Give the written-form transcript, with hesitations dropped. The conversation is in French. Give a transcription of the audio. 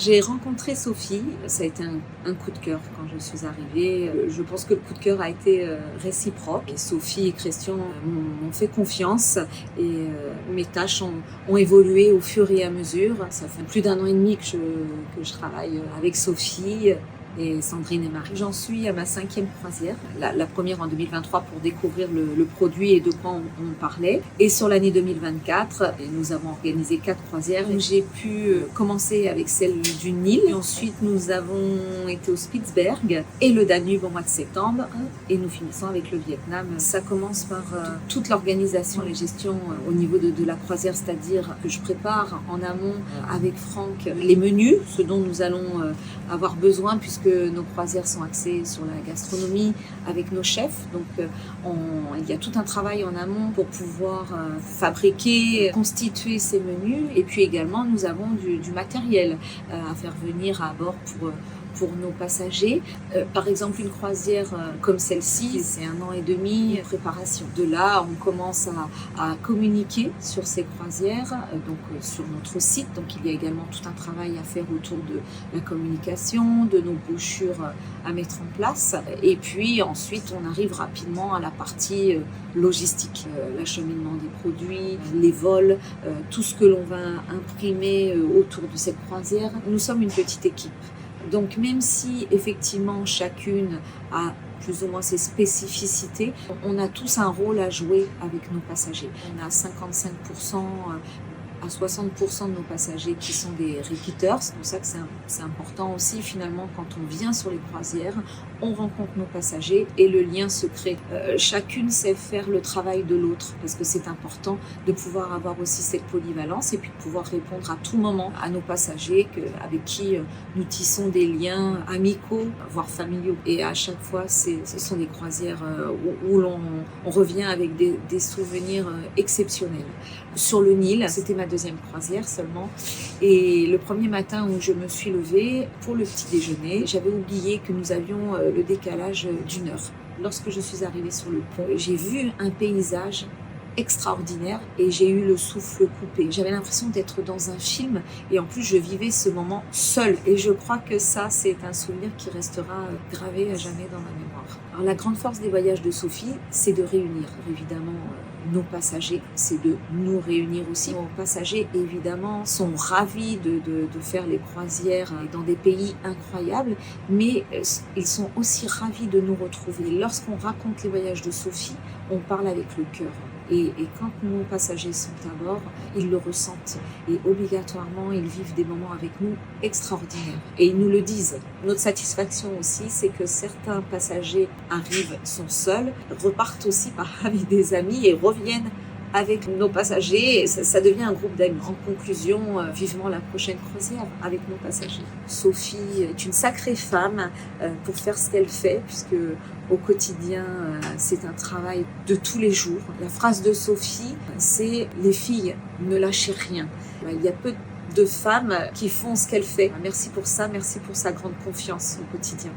J'ai rencontré Sophie, ça a été un coup de cœur quand je suis arrivée. Je pense que le coup de cœur a été réciproque. Et Sophie et Christian m'ont fait confiance et mes tâches ont évolué au fur et à mesure. Ça fait plus d'1 an et demi que je travaille avec Sophie et Sandrine et Marie. J'en suis à ma 5e croisière, la première en 2023 pour découvrir le produit et de quoi on parlait. Et sur l'année 2024, nous avons organisé 4 croisières. J'ai pu commencer avec celle du Nil. Et ensuite, nous avons été au Spitzberg et le Danube au mois de septembre. Et nous finissons avec le Vietnam. Ça commence par toute l'organisation, les gestions au niveau de la croisière, c'est-à-dire que je prépare en amont avec Franck les menus, ce dont nous allons avoir besoin puisque nos croisières sont axées sur la gastronomie avec nos chefs. Donc il y a tout un travail en amont pour pouvoir fabriquer, constituer ces menus. Et puis également, nous avons du matériel à faire venir à bord pour nos passagers. Par exemple, une croisière comme celle-ci, c'est 1 an et demi de préparation. De là, on commence à communiquer sur ces croisières, donc sur notre site. Donc il y a également tout un travail à faire autour de la communication, de nos brochures à mettre en place. Et puis ensuite, on arrive rapidement à la partie logistique, l'acheminement des produits, les vols, tout ce que l'on va imprimer autour de cette croisière. Nous sommes une petite équipe. Donc même si effectivement chacune a plus ou moins ses spécificités, on a tous un rôle à jouer avec nos passagers. On a 55% à 60% de nos passagers qui sont des repeaters. C'est pour ça que c'est important aussi finalement quand on vient sur les croisières, on rencontre nos passagers et le lien se crée. Chacune sait faire le travail de l'autre parce que c'est important de pouvoir avoir aussi cette polyvalence et puis de pouvoir répondre à tout moment à nos passagers avec qui nous tissons des liens amicaux, voire familiaux. Et à chaque fois, ce sont des croisières où on revient avec des souvenirs exceptionnels. Sur le Nil, c'était ma 2e croisière seulement. Et le premier matin où je me suis levée pour le petit déjeuner, j'avais oublié que nous avions le décalage d'1 heure. Lorsque je suis arrivée sur le pont, j'ai vu un paysage extraordinaire et j'ai eu le souffle coupé. J'avais l'impression d'être dans un film et en plus je vivais ce moment seule. Et je crois que ça, c'est un souvenir qui restera gravé à jamais dans ma mémoire. Alors la grande force des voyages de Sophie, c'est de réunir évidemment nos passagers, c'est de nous réunir aussi. Nos passagers, évidemment, sont ravis de faire les croisières dans des pays incroyables, mais ils sont aussi ravis de nous retrouver. Lorsqu'on raconte les voyages de Sophie, on parle avec le cœur. Et quand nos passagers sont à bord, ils le ressentent. Et obligatoirement, ils vivent des moments avec nous extraordinaires. Et ils nous le disent. Notre satisfaction aussi, c'est que certains passagers arrivent, sont seuls, repartent aussi avec des amis et reviennent avec nos passagers, et ça devient un groupe d'amis. En conclusion, vivement la prochaine croisière avec nos passagers. Sophie est une sacrée femme pour faire ce qu'elle fait, puisque au quotidien, c'est un travail de tous les jours. La phrase de Sophie, c'est « Les filles, ne lâchez rien ». Il y a peu de femmes qui font ce qu'elle fait. Merci pour ça, merci pour sa grande confiance au quotidien.